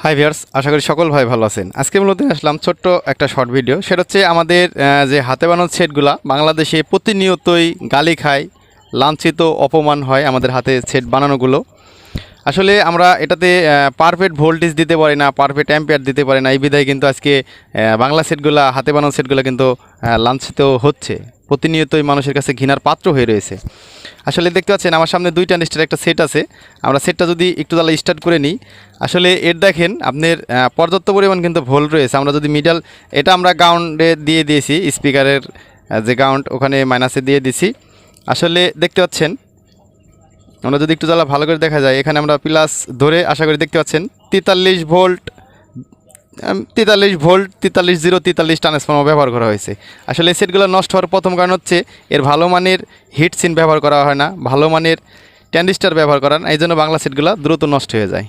Hi viewers, আশা করি সকল ভাই ভালো আছেন। আজকে মূলত আসলাম ছোট্ট একটা শর্ট ভিডিও। সেটা হচ্ছে আমাদের যে হাতে বানানো সেটগুলা বাংলাদেশে প্রতিনিয়তই গালি খায়, লাঞ্ছিত, অপমান হয় আমাদের হাতে সেট বানানোগুলো। আসলে আমরা এটাতে পারফেক্ট ভোল্টেজ দিতে পারি না, পারফেক্ট অ্যাম্পিয়ার দিতে পারি না। এই বিধায় কিন্তু আজকে বাংলা সেটগুলা, হাতে বানানো সেটগুলো কিন্তু লাঞ্ছিত হচ্ছে, প্রতিনিয়তই মানুষের কাছে ঘৃণার পাত্র হয়ে রয়েছে। আসলে দেখতে পাচ্ছেন আমার সামনে 2 ট্রানজিস্টার একটা সেট আছে। আমরা সেটটা যদি একটু তাহলে স্টার্ট করে নিই, আসলে এর দেখেন আপনার পর্যাপ্ত পরিমাণ কিন্তু ভোল্ট রয়েছে। আমরা যদি মিডল, এটা আমরা গ্রাউন্ডে দিয়ে দিয়েছি, স্পিকারের যে গ্রাউন্ড ওখানে মাইনাসে দিয়ে দিছি। আসলে দেখতে পাচ্ছেন, আমরা যদি একটু জ্বালা ভালো করে দেখা যায়, এখানে আমরা প্লাস ধরে আশা করি দেখতে পাচ্ছেন 43 ভোল্ট, 43 ভোল্ট, 43 ট্রান্সফর্মার ব্যবহার করা হয়েছে। আসলে এই সেটগুলো নষ্ট হওয়ার প্রথম কারণ হচ্ছে এর ভালো মানের হিট সিন ব্যবহার করা হয় না, ভালো মানের ট্রানজিস্টার ব্যবহার করা না, এই জন্য বাংলা সেটগুলো দ্রুত নষ্ট হয়ে যায়।